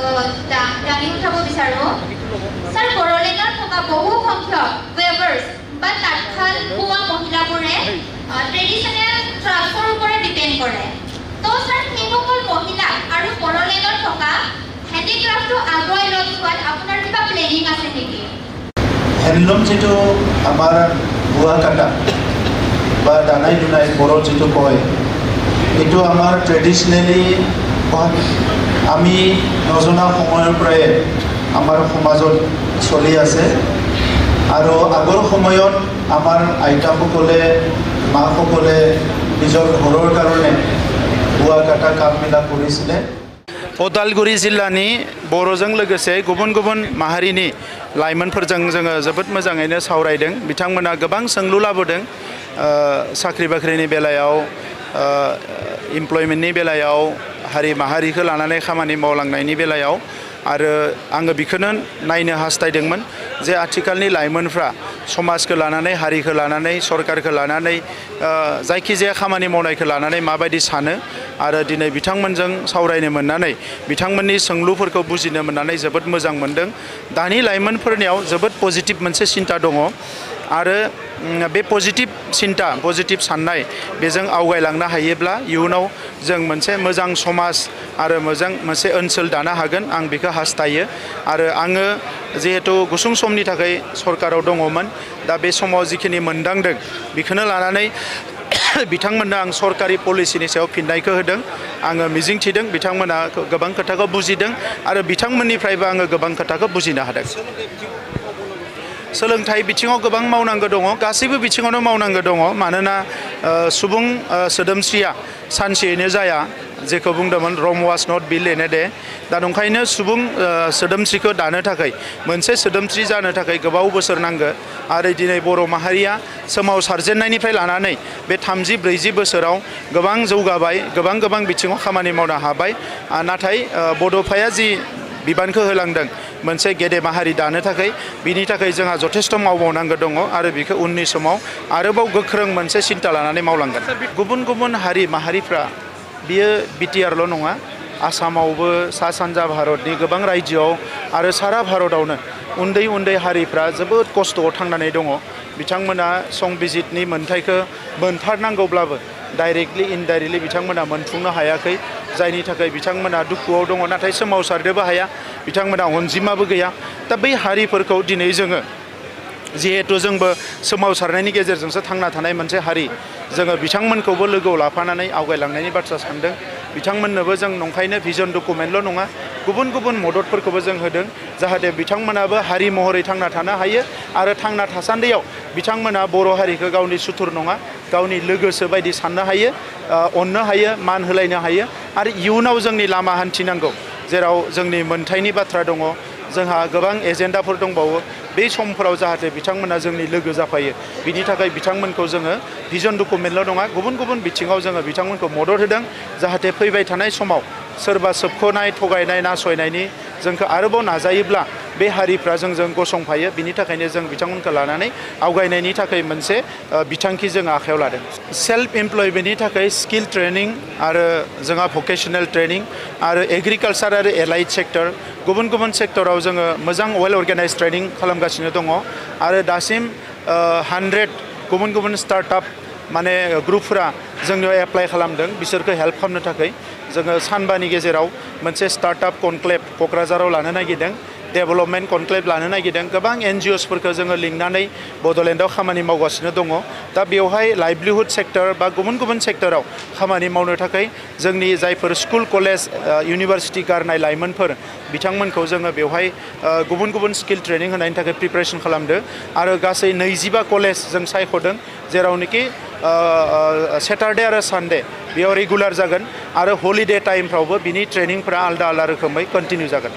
দাঙি উঠাব বিচাৰোঁ স্যাৰ বড়োলেণ্ডত থকা বহু সংখ্যক ৱেভাৰ্ছ বা তাঁতশাল বোৱা মহিলাবোৰে ট্ৰেডিশ্যনেল ক্ৰাফ্টৰ ওপৰত ডিপেণ্ড কৰে তো স্যাৰ সেইসকল মহিলাক আৰু বড়োলেণ্ডত থকা হেণ্ডিক্ৰাফ্টটো আগুৱাই লৈ যোৱাত আপোনাৰ কিবা প্লেনিং আছে নেকি? হ্যান্ডলুম যেটো আমার বোৱা কাটা বা দানাই দুনাই বড়ো যেটো কয় এইটো আমাৰ ট্ৰেডিশ্যনেলি আমি নজনা সময়ৰ পৰাই আমাৰ সমাজত চলি আছে আৰু আগৰ সময়ত আমাৰ আইতাসকলে মাসকলে নিজৰ ঘৰৰ কাৰণে বোৱা কাটা কামবিলাক কৰিছিলে। उदालगुरि जिल्लानि बर'जों लोगोसे गुबुन गुबुन माहारिनि लाइमोनफोरजों जोङो जोबोद मोजाङैनो सावरायदों। बिथांमोना गोबां सोंलु लाबोदों साख्रि बाख्रिनि बेलायाव इमप्लयमेन्टनि बेलायाव हारि माहारिखौ लानानै खामानि मावलांनायनि बेलायाव आरो आङो बेखौनो नायनो हास्थायदोंमोन जे आथिखालनि लाइमोनफ्रा समाजखौ लानानै हारिखौ लानानै सरकारखौ लानानै जायखिजाया खामानि मावनायखौ लानानै माबायदि सानो आरो दिनै बिथांमोनजों सावरायनो मोननानै बिथांमोननि सोंलुफोरखौ बुजिनो मोननानै जोबोद मोजां मोनदों। दानि लाइमोनफोरनियाव जोबोद पजिटिभ मोनसे सिन्ता दङ आरो बे पजिटिभ सिन्ता पजिटिभ साननाय बेजों आवगायलांनो हायोब्ला इयुनाव जों मोनसे मोजां समाज आरो मोजां मोनसे ओनसोल दानो हागोन आं बेखौ हास्थायो आरो आङो जिहेतु गुसुं समनि थाखाय सरकाराव दङमोन दा बे समाव जिखिनि मोनदांदों बेखौनो लानानै बिथांमोननो आं सरकारि पलिसिनि सायाव फिननायखौ होदों। आङो मिजिंथिदों बिथांमोना गोबां खोथाखौ बुजिदों आरो बिथांमोननिफ्रायबो आङो गोबां खोथाखौ बुजिनो हादों। सोलोंथाइ बिथिङाव गोबां मावनांगौ दङ गासैबो बिथिङावनो मावनांगौ दङ मानोना सुबुं सोदोमस्रिया सानसेयैनो जाया जेखौ बुंदोंमोन Rome was not build in a day दा नंखायनो सुबुं सोदोमस्रिखौ दानो थाखाय मोनसे सोदोमस्रि जानो थाखाय गोबाव बोसोर नांगौ आरो दिनै बर' माहारिया सोमावसारजेननायनिफ्राय लानानै बे 30-40 बोसोराव गोबां जौगाबाय गोबां बिथिङाव खामानि मावनो हाबाय नाथाय बड'फाया जि बिबानखौ होलांदों मोनसे गेदेमा हारि दानो थाखाय बिनि थाखाय जोंहा जथेस्थ मावबावनांगौ दङ आरो बेखौ उननि समाव आरोबाव गोख्रों मोनसे सिन्ता लानानै मावलांगोन। गुबुन गुबुन हारि माहारिफ्रा बियो बिटिआरल' नङा आसामावबो सा सानजा भारतनि गोबां रायजोआव आरो सारा भारतआवनो उन्दै हारिफ्रा जोबोद खस्थ'आव थांनानै दङ। बिथांमोना संबिजितनि मोन्थाइखौ मोनथारनांगौब्लाबो डाइरेक्टलि इनडाइरेक्टलि बिथांमोना मोनफुंनो हायाखै जायनि थाखाय बिथांमोना दुखुआव दङ नाथाय सोमावसारनोबो हाया बिथांमोना अनजिमाबो गैया दा बै हारिफोरखौ दिनै जोङो जिहेतु जोंबो सोमावसारनायनि गेजेरजोंसो थांना थानाय मोनसे हारि जोङो बिथांमोनखौबो लोगोआव लाफानानै आवगायलांनायनि बाथ्रा सानदों। बिथांमोननोबो जों नंखायनो भिजन डकुमेन्टल' नङा गुबुन मददफोरखौबो जों होदों जाहाथे बिथांमोनाबो हारि महरै थांना थानो हायो आरो थांना थासान्दियाव बिथांमोना बर' हारिखौ गावनि सुथुर नङा गावनि लोगोसो बायदि साननो हायो अननो हायो मान होलायनो हायो आरो इयुनाव जोंनि लामा हान्थिनांगौ जेराव जोंनि मोन्थाइनि बाथ्रा दङ जोंहा गोबां एजेन्डाफोर दंबावो बे समफोराव जाहाथे बिथांमोना जोंनि लोगो जाफायो बिनि थाखाय बिथांमोनखौ जोङो भिजन डकुमेन्टल' नङा गुबुन बिथिङाव जोङो बिथांमोनखौ मदद होदों जाहाथे फैबाय थानाय समाव सोरबा सोबख'नाय थगायनाय नासयनायनि जोंखौ आरोबाव नाजायोब्ला बे हारिफ्रा जोंजों गसंफायो बिनि थाखायनो जों बिथांमोनखौ लानानै आवगायनायनि थाखाय मोनसे बिथांखि जों आखायाव लादों। सेल्फ एमप्लयमेन्टनि थाखाय स्किल ट्रेनिं आरो जोंहा भकेशनेल ट्रेनिं आरो एग्रिकालचार आरो एलाइड सेक्टर गुबुन सेक्टराव जोङो मोजां वेल अर्गेनाइज ट्रेनिं खालामगासिनो दङ आरो दासिम 100 गुबुन स्टार्टआप माने ग्रुपफोरा जोंनियाव एप्लाइ खालामदों बिसोरखौ हेल्प खालामनो थाखाय जोङो सानबानि गेजेराव मोनसे स्टार्टआप कनक्लेभ क'क्राझाराव लानो नागिरदों डेभेलपमेन्ट कनक्लेभ लानो नागिरदों गोबां NGOsफोरखौ जोङो लिंनानै बड'लेण्डआव खामानि मावगासिनो दङ दा बेवहाय लाइभलिहुड सेक्टर बा गुबुन सेक्टराव खामानि मावनो थाखाय जोंनि जायफोर स्कुल कलेज इउनिभारसिटि गारनाय लाइमोनफोर बिथांमोनखौ जोङो बेवहाय गुबुन स्किल ट्रेनिं होनायनि थाखाय प्रिपारेसन खालामदों आरो गासै 25 कलेज जों सायख'दों जेरावनोखि सेटारडे आरो सानडे बेयाव रेगुलार जागोन आरो हलिडे टाइमफ्रावबो बिनि ट्रेनिंफोरा आलदा रोखोमै कन्टिनिउ जागोन।